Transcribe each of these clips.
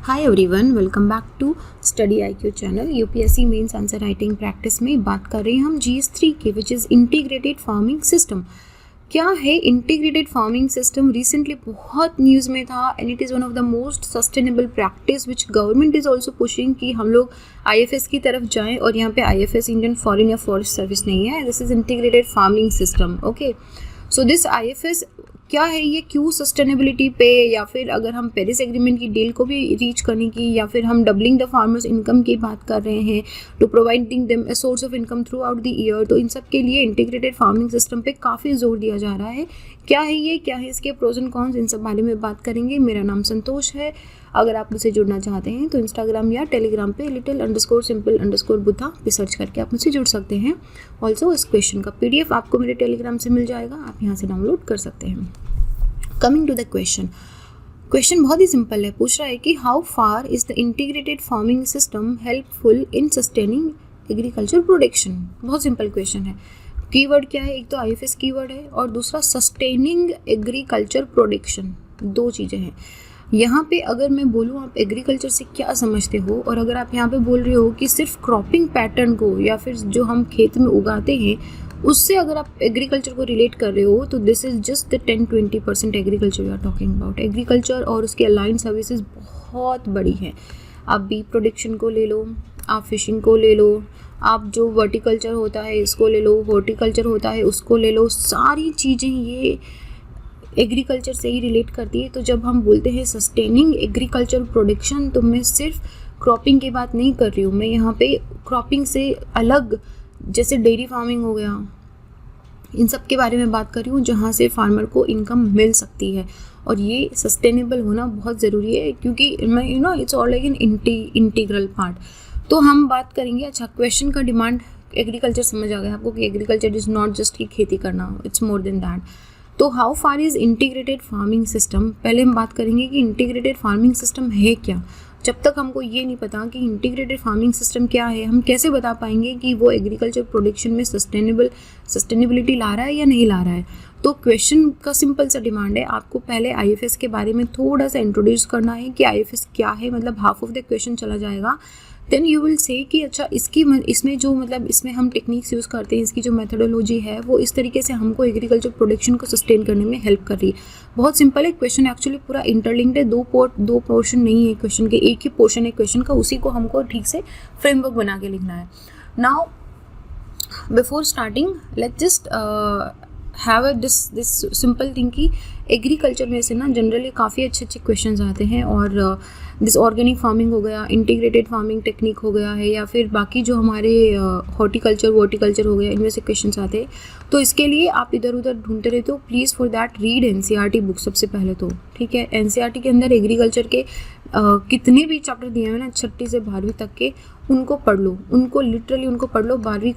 Hi everyone, welcome back to study IQ channel. UPSC mains answer writing practice में बात कर रहे हैं हम GS3 के, which is integrated farming system. क्या है इंटीग्रेटेड फार्मिंग सिस्टम? रिसेंटली बहुत न्यूज़ में था and it is one of the most sustainable practice which government is also pushing कि हम लोग IFS की तरफ जाएं। और यहाँ पे IFS इंडियन फॉरेन या फॉरेस्ट सर्विस नहीं है, this is integrated farming system. Okay, so this IFS क्या है, ये क्यों सस्टेनेबिलिटी पे, या फिर अगर हम पेरिस एग्रीमेंट की डील को भी रीच करने की, या फिर हम डबलिंग द फार्मर्स इनकम की बात कर रहे हैं to providing them a source of income throughout the year, तो इन सब के लिए इंटीग्रेटेड फार्मिंग सिस्टम पे काफ़ी जोर दिया जा रहा है। क्या है ये, क्या है इसके प्रोज एंड कॉन्स, इन सब बारे में बात करेंगे। मेरा नाम संतोष है। अगर आप मुझसे जुड़ना चाहते हैं तो इंस्टाग्राम या टेलीग्राम पे little_simple_बुद्धा पे सर्च करके आप मुझसे जुड़ सकते हैं। ऑल्सो इस क्वेश्चन का PDF आपको मेरे टेलीग्राम से मिल जाएगा, आप यहाँ से डाउनलोड कर सकते हैं। कमिंग टू द क्वेश्चन बहुत ही सिंपल है। पूछ रहा है कि how far is the integrated farming system helpful in sustaining agriculture production. बहुत सिंपल क्वेश्चन है। कीवर्ड क्या है? एक तो IFS कीवर्ड है और दूसरा सस्टेनिंग एग्रीकल्चर प्रोडक्शन, दो चीज़ें हैं। यहाँ पे अगर मैं बोलूँ आप एग्रीकल्चर से क्या समझते हो, और अगर आप यहाँ पे बोल रहे हो कि सिर्फ क्रॉपिंग पैटर्न को या फिर जो हम खेत में उगाते हैं उससे अगर आप एग्रीकल्चर को रिलेट कर रहे हो, तो this is just the 10-20% agriculture we are talking about. Agriculture और उसके अलाइंड सर्विसेज बहुत बड़ी हैं। आप बी प्रोडक्शन को ले लो, आप फिशिंग को ले लो, आप जो वर्टिकल्चर होता है इसको ले लो, हॉर्टिकल्चर होता है उसको ले लो, सारी चीज़ें ये एग्रीकल्चर से ही रिलेट करती है। तो जब हम बोलते हैं सस्टेनिंग एग्रीकल्चर प्रोडक्शन, तो मैं सिर्फ क्रॉपिंग की बात नहीं कर रही हूँ। मैं यहाँ पे क्रॉपिंग से अलग जैसे डेयरी फार्मिंग हो गया, इन सब के बारे में बात कर रही हूँ, जहाँ से फार्मर को इनकम मिल सकती है। और ये सस्टेनेबल होना बहुत ज़रूरी है, क्योंकि मैं it's all like an integral part. तो हम बात करेंगे। अच्छा, क्वेश्चन का डिमांड एग्रीकल्चर समझ आ गया आपको कि एग्रीकल्चर इज़ नॉट जस्ट कि खेती करना, इट्स मोर देन दैट। तो how far is integrated farming system, पहले हम बात करेंगे कि इंटीग्रेटेड फार्मिंग सिस्टम है क्या। जब तक हमको ये नहीं पता कि इंटीग्रेटेड फार्मिंग सिस्टम क्या है, हम कैसे बता पाएंगे कि वो एग्रीकल्चर प्रोडक्शन में सस्टेनेबिलिटी ला रहा है या नहीं ला रहा है। तो क्वेश्चन का सिंपल सा डिमांड है, आपको पहले IFS के बारे में थोड़ा सा इंट्रोड्यूस करना है कि IFS क्या है, मतलब हाफ ऑफ द क्वेश्चन चला जाएगा। देन यू विल से कि अच्छा इसमें जो इसमें हम टेक्निक्स यूज़ करते हैं, इसकी जो मेथडोलॉजी है वो इस तरीके से हमको एग्रीकल्चर प्रोडक्शन को सस्टेन करने में हेल्प कर रही है। बहुत सिंपल है क्वेश्चन, एक्चुअली पूरा इंटरलिंक्ड है। दो पोर्शन नहीं है क्वेश्चन के, एक ही पोर्शन है क्वेश्चन का, उसी को हमको ठीक से फ्रेमवर्क बना के लिखना है। Now before starting let's just have this simple thing कि एग्रीकल्चर में से ना जनरली काफ़ी अच्छे क्वेश्चंस आते हैं, और दिस ऑर्गेनिक फार्मिंग हो गया, इंटीग्रेटेड फार्मिंग टेक्निक हो गया है, या फिर बाकी जो हमारे हॉर्टिकल्चर वर्टिकल्चर हो गया, इनमें से क्वेश्चंस आते हैं। तो इसके लिए आप इधर उधर ढूंढते रहते हो, please for that read NCERT book सबसे पहले तो, ठीक है। NCERT के अंदर एग्रीकल्चर के कितने भी चैप्टर दिए हैं ना 6वीं से 12वीं तक के, उनको पढ़ लो, उनको लिटरली उनको पढ़ लो। 12वीं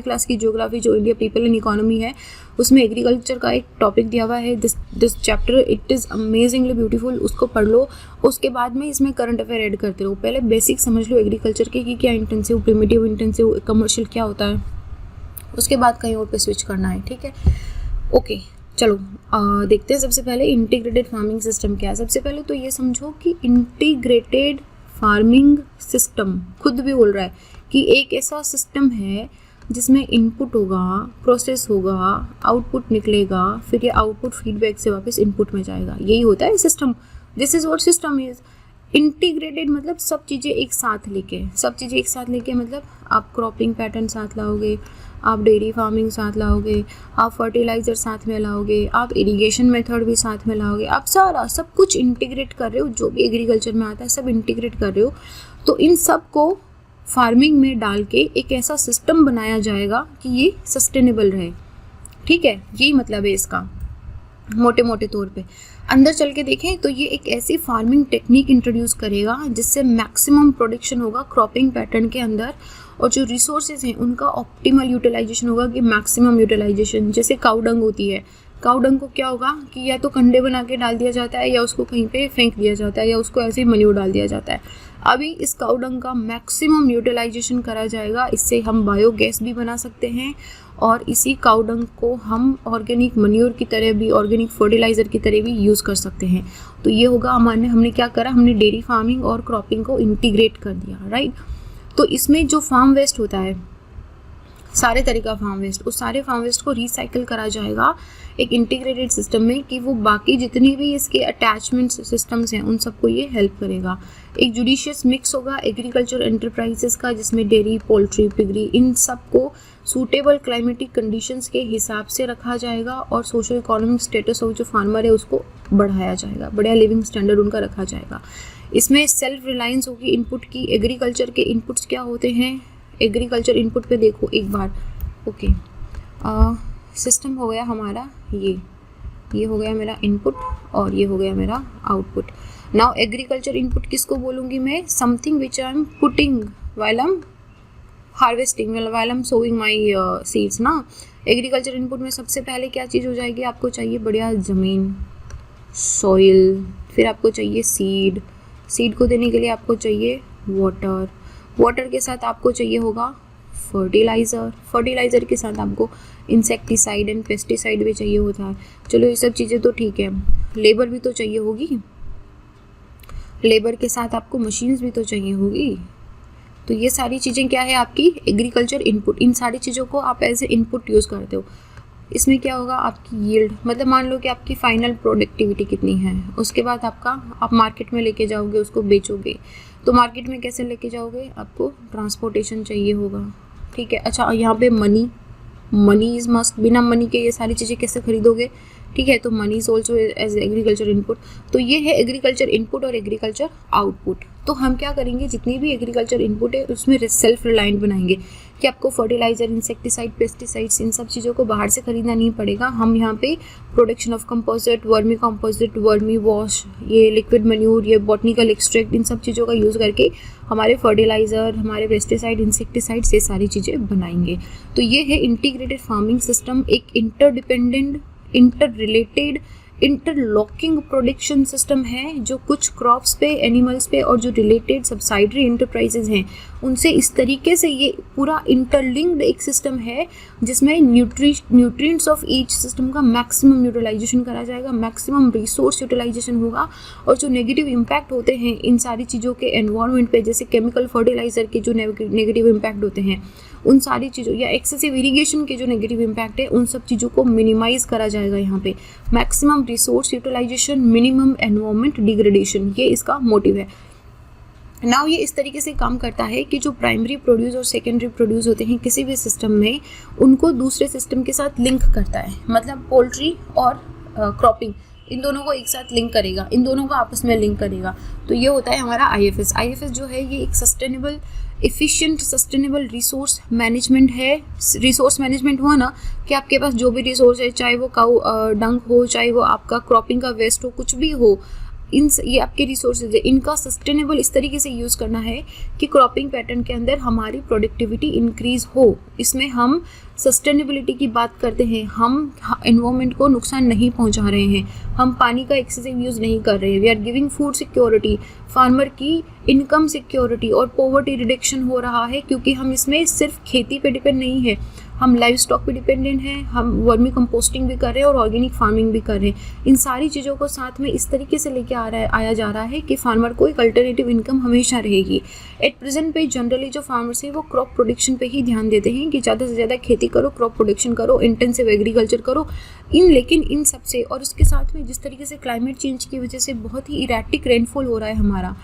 क्लास की ज्योग्राफी जो इंडिया पीपल एंड इकोनॉमी है, उसमें एग्रीकल्चर का एक टॉपिक दिया हुआ है, this chapter, it is amazingly beautiful, उसको पढ़ लो। उसके बाद में इसमें करंट अफेयर ऐड करते रहो। पहले बेसिक समझ लो एग्रीकल्चर के कि क्या इंटेंसिव, प्रिमिटिव, इंटेंसिव, कमर्शियल क्या होता है, उसके बाद कहीं और पे स्विच करना है, ठीक है। ओके, चलो देखते हैं। सबसे पहले इंटीग्रेटेड फार्मिंग सिस्टम क्या है। सबसे पहले तो ये समझो कि इंटीग्रेटेड फार्मिंग सिस्टम खुद भी बोल रहा है कि एक ऐसा सिस्टम है जिसमें इनपुट होगा, प्रोसेस होगा, आउटपुट निकलेगा, फिर ये आउटपुट फीडबैक से वापस इनपुट में जाएगा। यही होता है system. This is what system is. Integrated मतलब सब चीज़ें एक साथ लेके मतलब आप क्रॉपिंग पैटर्न साथ लाओगे, आप डेयरी फार्मिंग साथ लाओगे, आप फर्टिलाइज़र साथ में लाओगे, आप इरिगेशन मेथड भी साथ में लाओगे, आप सब कुछ इंटीग्रेट कर रहे हो। जो भी एग्रीकल्चर में आता है सब इंटीग्रेट कर रहे हो। तो इन सब को फार्मिंग में डाल के एक ऐसा सिस्टम बनाया जाएगा कि ये सस्टेनेबल रहे, ठीक है। यही मतलब है इसका मोटे मोटे तौर पे। अंदर चल के देखें तो ये एक ऐसी फार्मिंग टेक्निक इंट्रोड्यूस करेगा जिससे मैक्सिमम प्रोडक्शन होगा क्रॉपिंग पैटर्न के अंदर, और जो रिसोर्सेज हैं उनका ऑप्टिमल यूटिलाइजेशन होगा कि मैक्सिमम यूटिलाइजेशन। जैसे काउडंग होती है, काउडंग को क्या होगा कि या तो कंडे बना के डाल दिया जाता है, या उसको कहीं पे फेंक दिया जाता है, या उसको ऐसे ही मन्यूर डाल दिया जाता है। अभी इस काउडंग का मैक्सिमम यूटिलाइजेशन करा जाएगा। इससे हम बायोगैस भी बना सकते हैं, और इसी काउ डंग को हम ऑर्गेनिक मन्योर की तरह भी, ऑर्गेनिक फर्टिलाइज़र की तरह भी यूज़ कर सकते हैं। तो ये होगा हमने क्या करा, हमने डेयरी फार्मिंग और क्रॉपिंग को इंटीग्रेट कर दिया, राइट। तो इसमें जो फार्म वेस्ट होता है, सारे तरह का फार्म वेस्ट, उस सारे फार्म वेस्ट को रिसाइकिल करा जाएगा एक इंटीग्रेटेड सिस्टम में, कि वो बाकी जितनी भी इसके अटैचमेंट सिस्टम्स हैं उन सबको ये हेल्प करेगा। एक जुडिशियस मिक्स होगा एग्रीकल्चर एंटरप्राइजेस का, जिसमें डेयरी, पोल्ट्री, पिगरी, इन सबको सूटेबल क्लाइमेटिक कंडीशंस के हिसाब से रखा जाएगा और सोशल इकोनॉमिक स्टेटस ऑफ जो फार्मर है उसको बढ़ाया जाएगा, बढ़िया लिविंग स्टैंडर्ड उनका रखा जाएगा। इसमें सेल्फ रिलायंस होगी इनपुट की। एग्रीकल्चर के इनपुट्स क्या होते हैं, एग्रीकल्चर इनपुट पे देखो एक बार, ओके। सिस्टम हो गया हमारा ये हो गया मेरा इनपुट और ये हो गया मेरा आउटपुट। नाउ एग्रीकल्चर इनपुट किसको बोलूँगी मैं, something which I am putting while I am harvesting, while I am sowing my seeds ना। एग्रीकल्चर इनपुट में सबसे पहले क्या चीज़ हो जाएगी, आपको चाहिए बढ़िया ज़मीन, सॉइल, फिर आपको चाहिए सीड को देने के लिए आपको चाहिए वाटर के साथ आपको चाहिए होगा फर्टिलाइज़र के साथ आपको इंसेक्टिसाइड एंड पेस्टिसाइड भी चाहिए होता है। चलो ये सब चीज़ें तो ठीक है, लेबर भी तो चाहिए होगी, लेबर के साथ आपको मशीन्स भी तो चाहिए होगी। तो ये सारी चीज़ें क्या है आपकी एग्रीकल्चर इनपुट। इन सारी चीज़ों को आप एज ए इनपुट यूज़ करते हो। इसमें क्या होगा, आपकी यील्ड, मतलब मान लो कि आपकी फाइनल प्रोडक्टिविटी कितनी है, उसके बाद आप मार्केट में लेके जाओगे, उसको बेचोगे। तो मार्केट में कैसे लेके जाओगे, आपको ट्रांसपोर्टेशन चाहिए होगा, ठीक है। अच्छा, यहाँ पे मनी इज़ मस्ट, बिना मनी के ये सारी चीज़ें कैसे खरीदोगे, ठीक है। तो money is also as agriculture input. तो ये है एग्रीकल्चर इनपुट और एग्रीकल्चर आउटपुट। तो हम क्या करेंगे, जितनी भी एग्रीकल्चर इनपुट है उसमें सेल्फ रिलायंट बनाएंगे कि आपको फर्टिलाइज़र, इंसेक्टिसाइड, पेस्टिसाइड्स, इन सब चीज़ों को बाहर से खरीदना नहीं पड़ेगा। हम यहाँ पे production of composite, vermi composite, vermi wash, ये लिक्विड मैन्योर, ये बॉटनिकल एक्सट्रैक्ट, इन सब चीज़ों का यूज़ करके हमारे फर्टिलाइज़र, हमारे पेस्टिसाइड, इंसेक्टिसाइड्स, ये सारी चीज़ें बनाएंगे। तो ये है इंटीग्रेटेड फार्मिंग सिस्टम, एक interdependent, inter related, interlocking production system है, जो कुछ क्रॉप्स पे, एनिमल्स पे और जो रिलेटेड सब्साइडरी इंटरप्राइजेज हैं उनसे इस तरीके से ये पूरा इंटरलिंक्ड एक सिस्टम है, जिसमें न्यूट्रिएंट्स ऑफ ईच सिस्टम का मैक्सिमम यूटिलाइजेशन करा जाएगा, मैक्सिमम रिसोर्स यूटिलाइजेशन होगा। और जो नेगेटिव इम्पैक्ट होते हैं इन सारी चीज़ों के एनवायरनमेंट पे, जैसे केमिकल फर्टिलाइज़र के जो नेगेटिव इम्पैक्ट होते हैं, उन सारी चीज़ों, या एक्सेसिव इरिगेशन के जो नेगेटिव इम्पैक्ट है, उन सब चीज़ों को मिनिमाइज करा जाएगा। यहाँ पे maximum resource utilisation, minimum environment degradation, ये इसका मोटिव है। नाउ ये इस तरीके से काम करता है कि जो प्राइमरी प्रोड्यूस और सेकेंडरी प्रोड्यूस होते हैं किसी भी सिस्टम में, उनको दूसरे सिस्टम के साथ लिंक करता है। मतलब पोल्ट्री और क्रॉपिंग, इन दोनों को एक साथ लिंक करेगा, इन दोनों को आपस में लिंक करेगा। तो ये होता है हमारा IFS जो है, ये एक sustainable, efficient, sustainable resource management है। रिसोर्स मैनेजमेंट हुआ ना कि आपके पास जो भी रिसोर्स है, चाहे वो काऊ डंग हो, चाहे वो आपका क्रॉपिंग का वेस्ट हो, कुछ भी हो, ये आपके रिसोर्सेज है, इनका सस्टेनेबल इस तरीके से यूज़ करना है कि क्रॉपिंग पैटर्न के अंदर हमारी प्रोडक्टिविटी इंक्रीज़ हो। इसमें हम सस्टेनेबिलिटी की बात करते हैं, हम एनवायरनमेंट को नुकसान नहीं पहुंचा रहे हैं, हम पानी का एक्सेसिव यूज़ नहीं कर रहे हैं, we are giving food security, farmer की इनकम सिक्योरिटी और पॉवर्टी रिडक्शन हो रहा है, क्योंकि हम इसमें सिर्फ खेती पे डिपेंड नहीं है, हम लाइव स्टॉक पे डिपेंडेंट हैं, हम वर्मी कंपोस्टिंग भी कर रहे हैं और ऑर्गेनिक फार्मिंग भी कर रहे हैं। इन सारी चीज़ों को साथ में इस तरीके से लेके आया जा रहा है कि फार्मर को एक अल्टरनेटिव इनकम हमेशा रहेगी। एट प्रेजेंट पे जनरली जो फार्मर्स हैं वो क्रॉप प्रोडक्शन पे ही ध्यान देते हैं कि ज़्यादा से ज़्यादा खेती करो, क्रॉप प्रोडक्शन करो, इंटेंसिव एग्रीकल्चर करो। लेकिन इन सब से और उसके साथ में जिस तरीके से क्लाइमेट चेंज की वजह से बहुत ही इरेटिक रेनफॉल हो रहा है हमारा,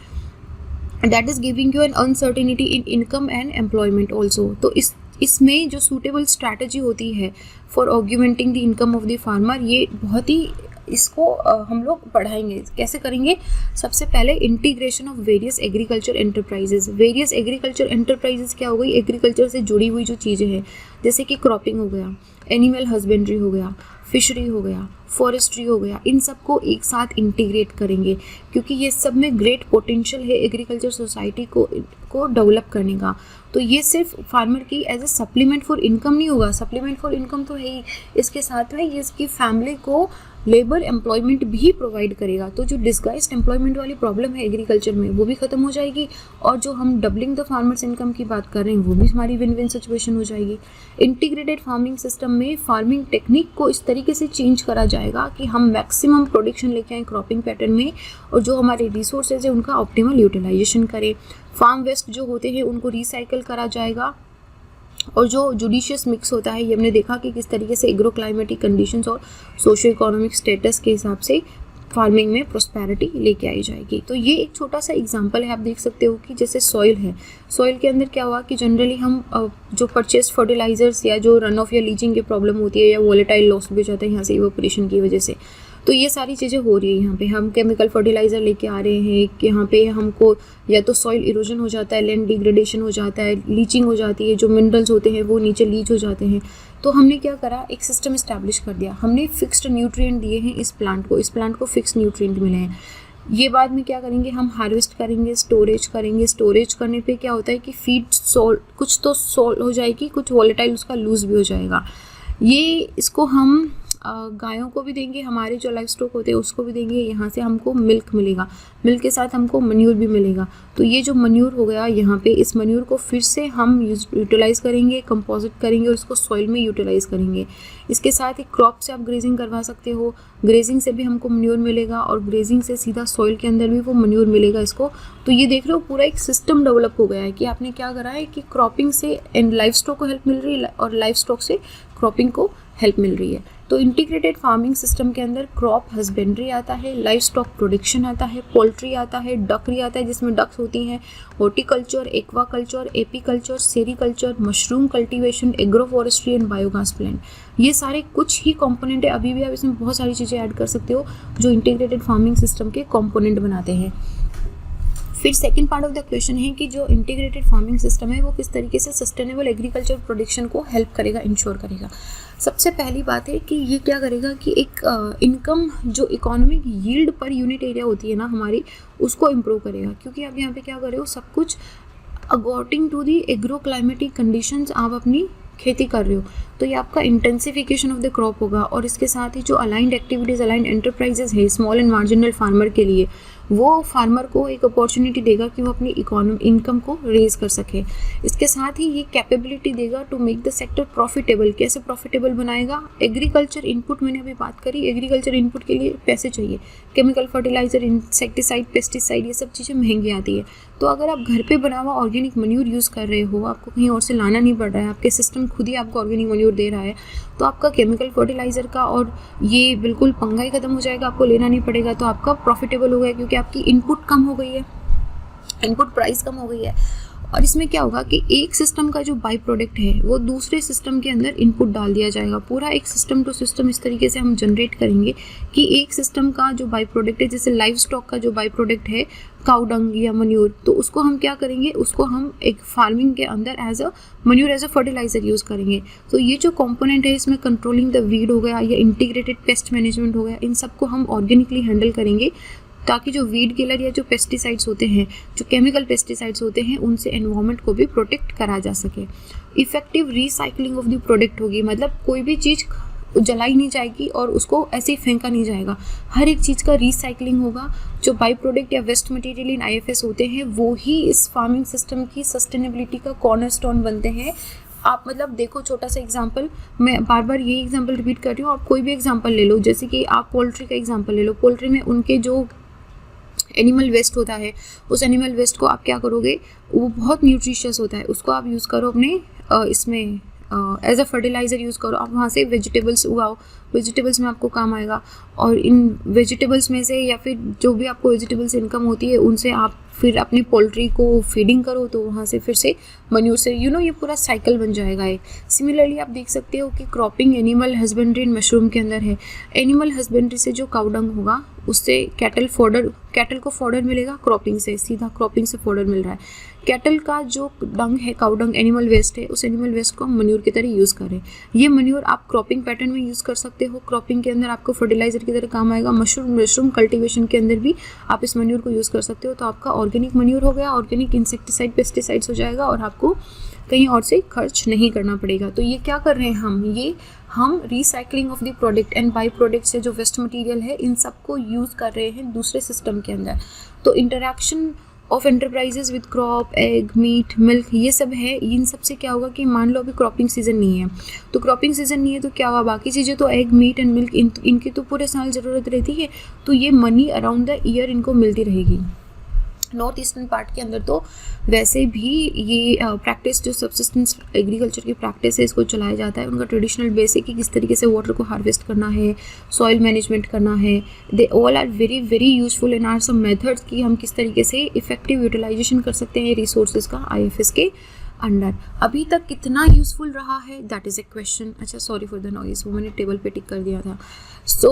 that is giving you an uncertainty in income and employment also. तो इसमें जो सूटेबल स्ट्रैटेजी होती है for augmenting the income of the farmer, ये बहुत ही इसको हम लोग बढ़ाएंगे। कैसे करेंगे? सबसे पहले integration of various agriculture enterprises. Various agriculture enterprises क्या हो गई? एग्रीकल्चर से जुड़ी हुई जो चीज़ें हैं, जैसे कि क्रॉपिंग हो गया, एनिमल हस्बेंड्री हो गया, फिशरी हो गया, फॉरेस्ट्री हो गया, इन सब को एक साथ इंटीग्रेट करेंगे, क्योंकि ये सब में ग्रेट पोटेंशियल है एग्रीकल्चर सोसाइटी को डेवलप करने का। तो ये सिर्फ फार्मर की as a supplement for income नहीं होगा, सप्लीमेंट फॉर इनकम तो है ही, इसके साथ में ये इसकी फैमिली को लेबर एम्प्लॉयमेंट भी प्रोवाइड करेगा। तो जो डिस्गाइज्ड एम्प्लॉयमेंट वाली प्रॉब्लम है एग्रीकल्चर में, वो भी ख़त्म हो जाएगी, और जो हम डबलिंग द फार्मर्स इनकम की बात कर रहे हैं, वो भी हमारी विन विन सिचुएशन हो जाएगी। इंटीग्रेटेड फार्मिंग सिस्टम में फार्मिंग टेक्निक को इस तरीके से चेंज करा जाएगा कि हम मैक्सिमम प्रोडक्शन लेके आए क्रॉपिंग पैटर्न में, और जो हमारे रिसोर्सेज है उनका ऑप्टिमल यूटिलाइजेशन करें। फार्म वेस्ट जो होते हैं उनको रिसाइकल करा जाएगा, और जो जुडिशियस मिक्स होता है, ये हमने देखा कि किस तरीके से एग्रो क्लाइमेटिक कंडीशंस और सोशो इकोनॉमिक स्टेटस के हिसाब से फार्मिंग में प्रोस्पेरिटी लेके आई जाएगी। तो ये एक छोटा सा एग्जांपल है, आप देख सकते हो कि जैसे सॉइल है, सॉइल के अंदर क्या हुआ कि जनरली हम जो परचेज फर्टिलाइजर्स या जो रन ऑफ या लीचिंग की प्रॉब्लम होती है या वोलेटाइल लॉस भी हो जाता है यहाँ से इवेपोरेशन की वजह से, तो ये सारी चीज़ें हो रही है। यहाँ पे हम केमिकल फर्टिलाइज़र लेके आ रहे हैं कि यहाँ पे हमको या तो सॉइल इरोजन हो जाता है, लैंड डिग्रेडेशन हो जाता है, लीचिंग हो जाती है, जो मिनरल्स होते हैं वो नीचे लीच हो जाते हैं। तो हमने क्या करा, एक सिस्टम इस्टेब्लिश कर दिया, हमने फिक्स्ड न्यूट्रिएंट दिए हैं इस प्लांट को फिक्स्ड न्यूट्रिएंट मिले हैं। ये बाद में क्या करेंगे, हम हार्वेस्ट करेंगे, स्टोरेज करेंगे। स्टोरेज करने पे क्या होता है कि फीड सोल कुछ तो सोल हो जाएगी, कुछ वॉलेटाइल उसका लूज भी हो जाएगा। ये इसको हम गायों को भी देंगे, हमारे जो लाइफ स्टॉक होते हैं उसको भी देंगे। यहाँ से हमको मिल्क मिलेगा, मिल्क के साथ हमको मन्यूर भी मिलेगा। तो ये जो मन्यूर हो गया यहाँ पे, इस मन्यूर को फिर से हम यूटिलाइज़ करेंगे, कंपोजिट करेंगे और इसको सॉइल में यूटिलाइज़ करेंगे। इसके साथ एक क्रॉप से आप ग्रेजिंग करवा सकते हो, ग्रेजिंग से भी हमको मन्यूर मिलेगा और ग्रेजिंग से सीधा सॉइल के अंदर भी वो मन्यूर मिलेगा इसको। तो ये देख रहे हो पूरा एक सिस्टम डेवलप हो गया है कि आपने क्या करा है कि क्रॉपिंग से एंड लाइफ स्टॉक को हेल्प मिल रही है और लाइफ स्टॉक से क्रॉपिंग को हेल्प मिल रही है। तो इंटीग्रेटेड फार्मिंग सिस्टम के अंदर क्रॉप हस्बेंड्री आता है, लाइफ स्टॉक प्रोडक्शन आता है, पोल्ट्री आता है, डकरी आता है जिसमें डक्स होती हैं, horticulture, aquaculture, apiculture, sericulture, mushroom cultivation, agro forestry and biogas plant. ये सारे कुछ ही कंपोनेंट है। अभी भी आप इसमें बहुत सारी चीज़ें ऐड कर सकते हो जो इंटीग्रेटेड फार्मिंग सिस्टम के कंपोनेंट बनाते हैं। फिर second part of the question है कि जो इंटीग्रेटेड फार्मिंग सिस्टम है वो किस तरीके से सस्टेनेबल एग्रीकल्चर प्रोडक्शन को हेल्प करेगा, इंश्योर करेगा। सबसे पहली बात है कि ये क्या करेगा कि एक इनकम जो economic yield per unit area होती है ना हमारी, उसको इम्प्रूव करेगा। क्योंकि आप यहाँ पे क्या कर रहे हो, सब कुछ according to the agro climatic conditions आप अपनी खेती कर रहे हो। तो ये आपका इंटेंसिफिकेशन ऑफ द क्रॉप होगा। और इसके साथ ही जो अलाइंड एक्टिविटीज़, अलाइंड एंटरप्राइजेज है स्मॉल एंड मार्जिनल फार्मर के लिए, वो फार्मर को एक अपॉर्चुनिटी देगा कि वो अपनी इनकम को रेज कर सके। इसके साथ ही ये कैपेबिलिटी देगा to make the sector profitable. कैसे प्रॉफिटेबल बनाएगा, एग्रीकल्चर इनपुट मैंने अभी बात करी, एग्रीकल्चर इनपुट के लिए पैसे चाहिए, केमिकल फर्टिलाइजर, इंसेक्टिसाइड, पेस्टिसाइड, ये सब चीज़ें महंगी आती है। तो अगर आप घर पे बना हुआ ऑर्गेनिक मन्यूर यूज़ कर रहे हो, आपको कहीं और से लाना नहीं पड़ रहा है, आपके सिस्टम खुद ही आपको ऑर्गेनिक मन्यूर दे रहा है, तो आपका केमिकल फर्टिलाइज़र का और ये बिल्कुल पंगा ही खत्म हो जाएगा, आपको लेना नहीं पड़ेगा। तो आपका प्रॉफिटेबल हो गया क्योंकि आपकी इनपुट कम हो गई है, इनपुट प्राइस कम हो गई है। और इसमें क्या होगा कि एक सिस्टम का जो बाई प्रोडक्ट है वो दूसरे सिस्टम के अंदर इनपुट डाल दिया जाएगा। पूरा एक सिस्टम टू सिस्टम इस तरीके से हम जनरेट करेंगे कि एक सिस्टम का जो बाई प्रोडक्ट है, जैसे लाइव स्टॉक का जो बाई प्रोडक्ट है काउ डंग या मन्यूर, तो उसको हम क्या करेंगे, उसको हम एक फार्मिंग के अंदर as a manure, as a fertiliser use करेंगे। तो ये जो कंपोनेंट है इसमें कंट्रोलिंग द वीड हो गया या इंटीग्रेटेड पेस्ट मैनेजमेंट हो गया, इन सबको हम ऑर्गेनिकली हैंडल करेंगे ताकि जो वीड किलर या जो पेस्टिसाइड्स होते हैं, जो केमिकल पेस्टिसाइड्स होते हैं, उनसे एनवायरनमेंट को भी प्रोटेक्ट करा जा सके। Effective recycling of the product होगी, मतलब कोई भी चीज़ जलाई नहीं जाएगी और उसको ऐसे ही फेंका नहीं जाएगा, हर एक चीज़ का रिसाइकलिंग होगा। जो बाई प्रोडक्ट या वेस्ट मटेरियल इन IFS होते हैं वो ही इस फार्मिंग सिस्टम की सस्टेनेबिलिटी का कॉर्नरस्टोन बनते हैं। आप मतलब देखो, छोटा सा एग्जांपल, मैं बार बार यही एग्जांपल रिपीट कर रही हूँ, आप कोई भी एग्जांपल ले लो, जैसे कि आप पोल्ट्री का एग्जांपल ले लो। पोल्ट्री में उनके जो एनिमल वेस्ट होता है, उस एनिमल वेस्ट को आप क्या करोगे, वो बहुत न्यूट्रिशियस होता है, उसको आप यूज़ करो अपने इसमें एज अ फर्टिलाइज़र यूज़ करो। आप वहाँ से वेजिटेबल्स उगाओ, वेजिटेबल्स में आपको काम आएगा। और इन वेजिटेबल्स में से या फिर जो भी आपको वेजिटेबल से इनकम होती है उनसे आप फिर अपनी पोल्ट्री को फीडिंग करो, तो वहाँ से फिर से मन्यूर से ये पूरा साइकिल बन जाएगा एक। सिमिलरली आप देख सकते हो कि cropping animal husbandry and mushroom के अंदर है। एनिमल हस्बेंड्री से जो काउ डंग होगा उससे कैटल को फॉडर मिलेगा, क्रॉपिंग से सीधा क्रॉपिंग से फॉडर मिल रहा है। कैटल का जो डंग है, काउ डंग एनिमल वेस्ट है, उस एनिमल वेस्ट को हम मन्यूर की तरह यूज़ करें। ये मन्यूर आप क्रॉपिंग पैटर्न में यूज़ कर सकते हो, क्रॉपिंग के अंदर आपको फर्टिलाइजर की तरह काम आएगा। मशरूम कल्टीवेशन के अंदर भी आप इस मन्यूर को यूज़ कर सकते हो। तो आपका ऑर्गेनिक मन्यूर हो गया, ऑर्गेनिक इंसेक्टिसाइड पेस्टिसाइड्स हो जाएगा और आपको कहीं और से खर्च नहीं करना पड़ेगा। तो ये क्या कर रहे हैं हम recycling of the product and by product से जो वेस्ट मटेरियल है इन सबको यूज़ कर रहे हैं दूसरे सिस्टम के अंदर। तो interaction of enterprises with crop, egg, meat, milk, ये सब है। इन सब से क्या होगा कि मान लो अभी क्रॉपिंग सीजन नहीं है, तो क्रॉपिंग सीजन नहीं है तो क्या हुआ, बाकी चीज़ें तो एग, मीट एंड मिल्क इनकी तो पूरे साल ज़रूरत रहती है, तो ये मनी अराउंड द ईयर इनको मिलती रहेगी। नॉर्थ ईस्टर्न पार्ट के अंदर तो वैसे भी ये प्रैक्टिस जो सबसिस्टेंस एग्रीकल्चर की प्रैक्टिस है इसको चलाया जाता है। उनका ट्रेडिशनल बेस है कि किस तरीके से वाटर को हार्वेस्ट करना है, सॉइल मैनेजमेंट करना है। They all are very very useful and are some methods कि हम किस तरीके से इफेक्टिव यूटिलाइजेशन कर सकते हैं रिसोर्सेज का IFS के अंडर। अभी तक कितना यूजफुल रहा है, दैट इज़ ए क्वेश्चन। अच्छा, सॉरी फॉर द नॉइस, वो मैंने टेबल पे टिक कर दिया था। So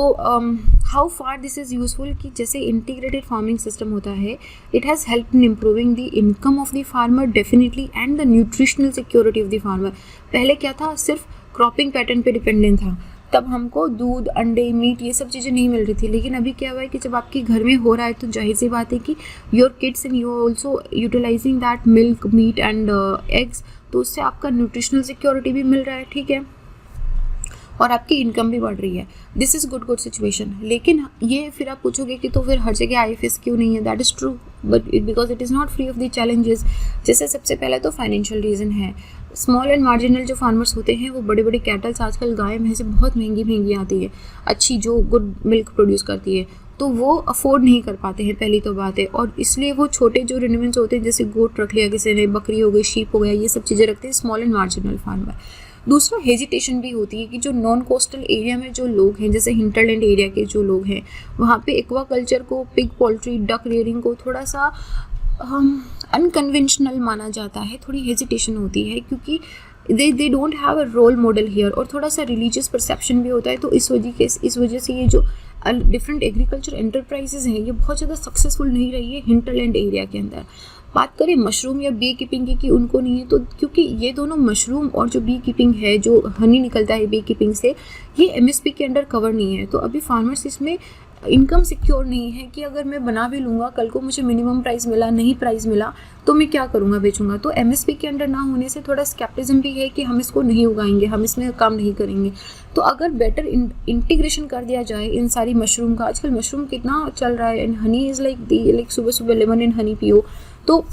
how far this is useful कि जैसे इंटीग्रेटेड फार्मिंग सिस्टम होता है, it has help in improving the income of the farmer definitely and the nutritional security of the farmer. पहले क्या था, सिर्फ क्रॉपिंग पैटर्न पे डिपेंडेंट था, तब हमको दूध, अंडे, मीट ये सब चीज़ें नहीं मिल रही थी। लेकिन अभी क्या हुआ है कि जब आपके घर में हो रहा है तो जाहिर सी बात है कि your kids and you are also utilising that milk, meat and eggs, तो उससे आपका न्यूट्रिशनल सिक्योरिटी भी मिल रहा है, ठीक है, और आपकी इनकम भी बढ़ रही है। This is good situation. लेकिन ये फिर आप पूछोगे कि तो फिर हर जगह IFS क्यों नहीं है, that is true, but because it is not free of the challenges. जैसे सबसे पहले तो फाइनेंशियल रीज़न है। स्मॉल एंड मार्जिनल जो फार्मर्स होते हैं वो बड़े बड़े कैटल्स, आजकल गाय भैंसें बहुत महंगी आती है, अच्छी जो गुड मिल्क प्रोड्यूस करती है, तो वो अफोर्ड नहीं कर पाते हैं, पहली तो बात है। और इसलिए वो छोटे जो रेनिमेंट्स होते हैं, जैसे गोट रख लिया किसी ने, बकरी हो गई, शीप हो गया, ये सब चीज़ें रखते हैं स्मॉल एंड मार्जिनल फार्मर। दूसरा हेजिटेशन भी होती है कि जो नॉन कोस्टल एरिया में जो लोग हैं, जैसे हिंटरलैंड एरिया के जो लोग हैं, वहाँ पे एक्वा कल्चर को, पिग पोल्ट्री, डक रेयरिंग को थोड़ा सा अनकन्वेंशनल माना जाता है, थोड़ी हेजिटेशन होती है क्योंकि they don't have a role model here, और थोड़ा सा रिलीजियस परसेप्शन भी होता है। तो इस वजह से ये जो डिफरेंट एग्रीकल्चर एंटरप्राइजेज हैं ये बहुत ज़्यादा सक्सेसफुल नहीं रही है हिंटरलैंड एरिया के अंदर। बात करें मशरूम या बी कीपिंग की कि उनको नहीं है, तो क्योंकि ये दोनों मशरूम और जो बी कीपिंग है, जो हनी निकलता है बी कीपिंग से, ये MSP के अंडर कवर नहीं है। तो अभी फार्मर्स इसमें इनकम सिक्योर नहीं है कि अगर मैं बना भी लूँगा, कल को मुझे मिनिमम प्राइस मिला, नहीं प्राइस मिला, तो मैं क्या करूँगा, बेचूंगा। तो MSP के अंडर ना होने से थोड़ा स्केप्टिज्म भी है कि हम इसको नहीं उगाएंगे, हम इसमें काम नहीं करेंगे। तो अगर बेटर इंटीग्रेशन कर दिया जाए इन सारी मशरूम का, आजकल मशरूम कितना चल रहा है, एंड हनी इज़ लाइक सुबह सुबह लेमन एंड हनी पियो, तो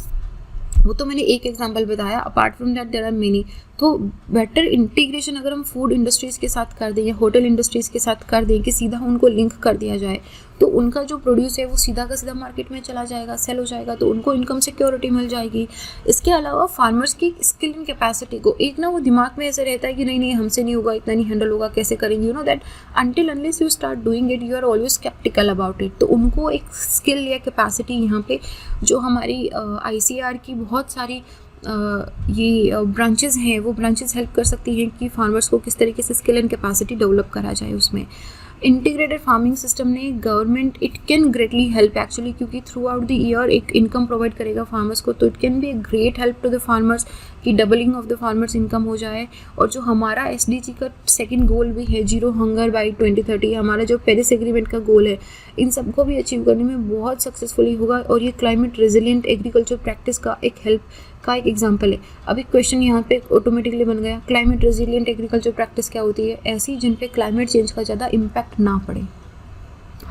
वो तो मैंने एक एग्जांपल बताया, apart from that there are many. तो बेटर इंटीग्रेशन अगर हम फूड इंडस्ट्रीज़ के साथ कर दें या होटल इंडस्ट्रीज़ के साथ कर दें कि सीधा उनको लिंक कर दिया जाए, तो उनका जो प्रोड्यूस है वो सीधा का सीधा मार्केट में चला जाएगा, सेल हो जाएगा, तो उनको इनकम सिक्योरिटी मिल जाएगी। इसके अलावा फार्मर्स की स्किल एंड कैपेसिटी को, एक ना वो दिमाग में ऐसे रहता है कि नहीं हमसे नहीं होगा, इतना नहीं हैंडल होगा, कैसे करेंगे, you know that until unless you start doing it you are always sceptical about it. तो उनको एक स्किल या कैपेसिटी यहाँ पे जो हमारी ICAR की बहुत सारी ये ब्रांचेस हैं, वो ब्रांचेस हेल्प कर सकती हैं कि फार्मर्स को किस तरीके से स्किल एंड कैपेसिटी डेवलप करा जाए। उसमें इंटीग्रेटेड फार्मिंग सिस्टम ने government, it can greatly help actually, क्योंकि थ्रू आउट द ईयर एक इनकम प्रोवाइड करेगा फार्मर्स को, तो it can be a great help to the farmers कि doubling of the farmers income हो जाए। और जो हमारा SDG का सेकंड गोल भी है, जीरो हंगर बाई 2030, हमारा जो पेरिस एग्रीमेंट का गोल है, इन सबको भी अचीव करने में बहुत सक्सेसफुली होगा। और ये क्लाइमेट रेजिलिएंट एग्रीकल्चर प्रैक्टिस का एक हेल्प का एक एग्जाम्पल है। अभी क्वेश्चन यहाँ पे ऑटोमेटिकली बन गया, क्लाइमेट रेजिलिएंट एग्रीकल्चर प्रैक्टिस क्या होती है? ऐसी जिन पे क्लाइमेट चेंज का ज़्यादा इम्पैक्ट ना पड़े।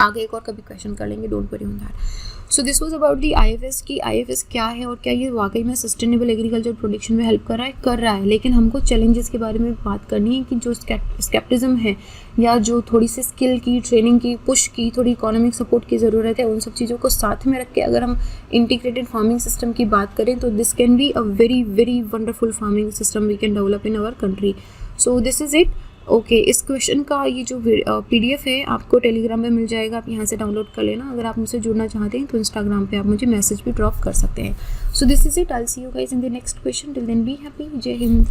आगे एक और कभी क्वेश्चन कर लेंगे, don't worry on that. So this was about the IFS की IFS क्या है और क्या ये वाकई में सस्टेनेबल एग्रीकल्चर प्रोडक्शन में हेल्प कर रहा है। लेकिन हमको चैलेंजेस के बारे में बात करनी है कि जो स्केप्टिज्म है या जो थोड़ी सी स्किल की, ट्रेनिंग की, पुश की, थोड़ी इकोनॉमिक सपोर्ट की ज़रूरत है, उन सब चीज़ों को साथ में रख के अगर हम इंटीग्रेटेड फार्मिंग सिस्टम की बात करें तो this can be a very very wonderful farming system we can develop in our country. So this is it. Okay, इस क्वेश्चन का ये जो PDF है आपको टेलीग्राम पे मिल जाएगा, आप यहाँ से डाउनलोड कर लेना। अगर आप मुझसे जुड़ना चाहते हैं तो इंस्टाग्राम पे आप मुझे मैसेज भी ड्रॉप कर सकते हैं। So this is it, I will see you guys in the next question. Till then be happy. जय हिंद।